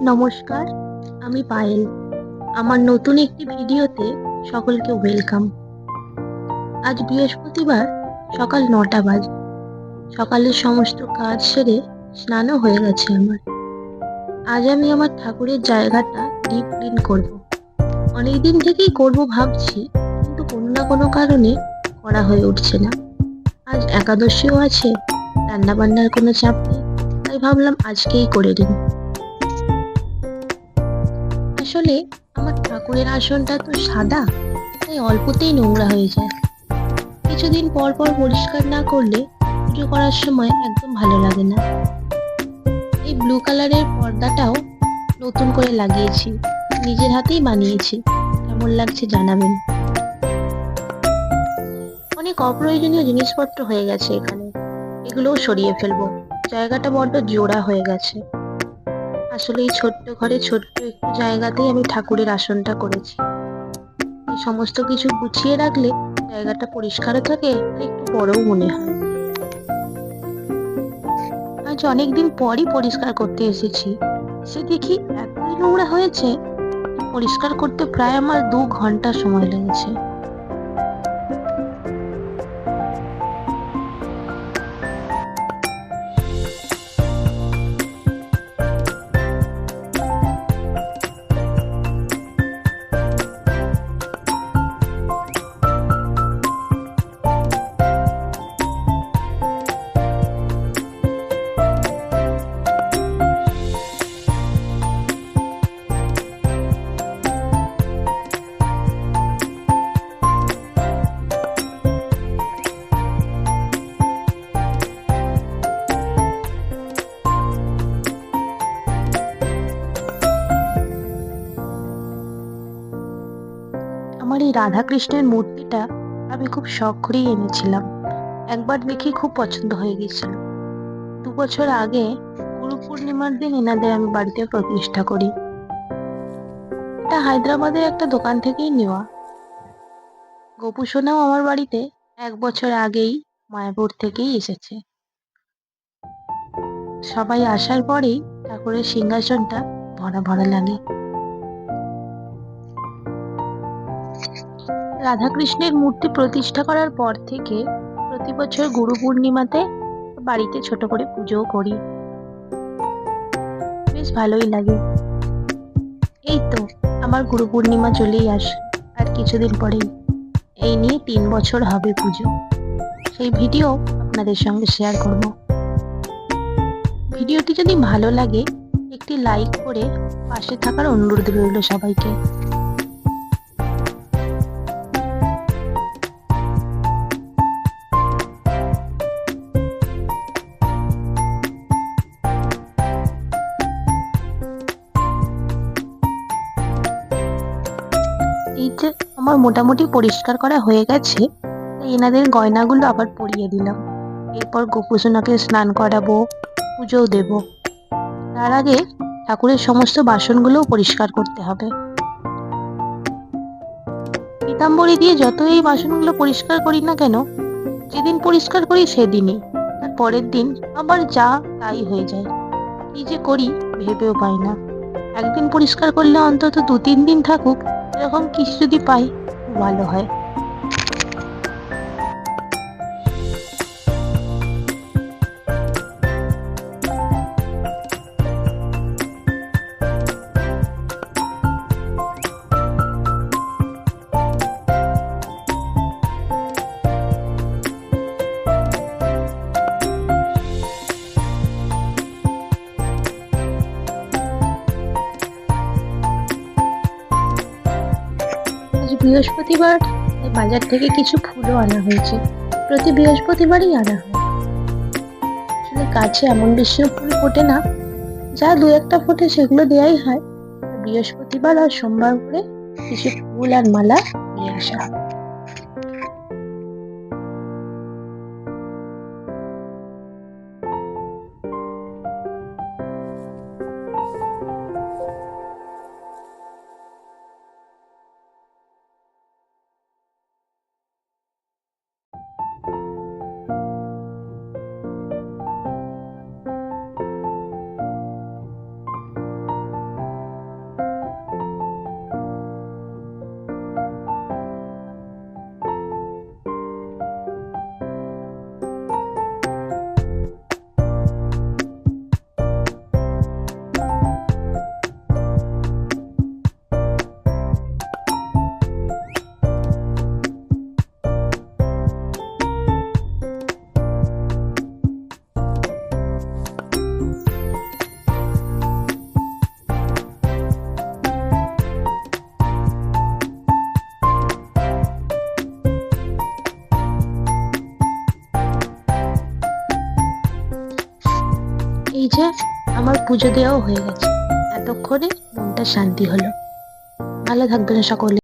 নমস্কার, আমি পায়েল। আমার নতুন একটি ভিডিওতে সকলকে ওয়েলকাম। আজ বৃহস্পতিবার সকাল ৯টা বাজে। সকালের সমস্ত কাজ সেরে স্নানও হয়ে গেছে আমার। আজ আমি আমার ঠাকুরের জায়গাটা ডিপ ক্লিন করব। অনেকদিন থেকেই করব ভাবছি, কিন্তু কোনো না কোনো কারণে করা হয়ে উঠছে না। আজ একাদশীও আছে, রান্নাবান্নার কোনো চাপ নেই, তাই ভাবলাম আজকেই করে নিই। আসলে আমার ঠাকুরের আসনটা তো সাদা, তাই অল্পতেই নোংরা হয়ে যায়। কিছুদিন পর পর পরিষ্কার না করলে পুজো করার সময় একদম ভালো লাগে না। এই ব্লু কালারের পর্দাটাও নতুন করে লাগিয়েছি, নিজের হাতেই বানিয়েছি। কেমন লাগছে জানাবেন। অনেক অপ্রয়োজনীয় জিনিসপত্র হয়ে গেছে এখানে, এগুলোও সরিয়ে ফেলবো। জায়গাটা বড্ড জোড়া হয়ে গেছে। আসলে এই ছোট্ট ঘরে ছোট্ট একটু জায়গাতেই আমি ঠাকুরের আসনটা করেছি। এই সমস্ত কিছু গুছিয়ে রাখলে জায়গাটা পরিষ্কারও থাকে আর একটু বড়ও মনে হয়। আজ অনেকদিন পরই পরিষ্কার করতে এসেছি, সে দেখি এতই নোংরা হয়েছে। পরিষ্কার করতে প্রায় আমার ২ ঘন্টা সময় লেগেছে। আমার এই রাধাকৃষ্ণের মূর্তিটা আমি খুব শখ করেই এনেছিলাম। একবার দেখি খুব পছন্দ হয়ে গেছিল। ২ বছর আগে গুরু পূর্ণিমার দিন এনাদের আমি বাড়িতে প্রতিষ্ঠা করি। এটা হায়দ্রাবাদের একটা দোকান থেকেই নেওয়া। গোপু সোনাও আমার বাড়িতে ১ বছর আগেই মায়াপুর থেকেই এসেছে। সবাই আসার পরেই ঠাকুরের সিংহাসনটা ভরা ভরা লাগে। রাধাকৃষ্ণের মূর্তি প্রতিষ্ঠা করার পর থেকে প্রতি বছর গুরু পূর্ণিমাতে বাড়িতে ছোট করে পুজোও করি। বেশ ভালোই লাগে। এই তো আমার গুরু পূর্ণিমা চলেই আসে আর কিছুদিন পরেই। এই নিয়ে ৩ বছর হবে পুজো। সেই ভিডিও আপনাদের সঙ্গে শেয়ার করব। ভিডিওটি যদি ভালো লাগে একটি লাইক করে পাশে থাকার অনুরোধ রইল সবাইকে। এই যে আমার মোটামুটি পরিষ্কার করা হয়ে গেছে, তাই এনাদের গয়নাগুলো আবার পরিয়ে দিলাম। এরপর গোপুসোনাকে স্নান করাবো, পুজোও দেব। তার আগে ঠাকুরের সমস্ত বাসনগুলোও পরিষ্কার করতে হবে। পীতাম্বরী দিয়ে যত এই বাসনগুলো পরিষ্কার করি না কেন, যেদিন পরিষ্কার করি সেদিনই, তার পরের দিন আবার যা তাই হয়ে যায়। কি যে করি ভেবেও পাই না। একদিন পরিষ্কার করলে অন্তত ২-৩ দিন থাকুক, এরকম কিছু যদি পাই খুব ভালো হয়। আজ বৃহস্পতিবার, তাই বাজার থেকে কিছু ফুলও আনা হয়েছে। প্রতি বৃহস্পতিবারই আনা হয়। আসলে গাছে এমন বেশিও ফুল ফোটে না, যা ২-১টা ফোটে সেগুলো দেয়াই হয়। বৃহস্পতিবার আর সোমবার করে কিছু ফুল আর মালা নিয়ে আসা হয়। এই যে আমার পুজো দেওয়াও হয়ে গেছে, এতক্ষণে মনটা শান্তি হলো। ভালো থাকবেন সকলে।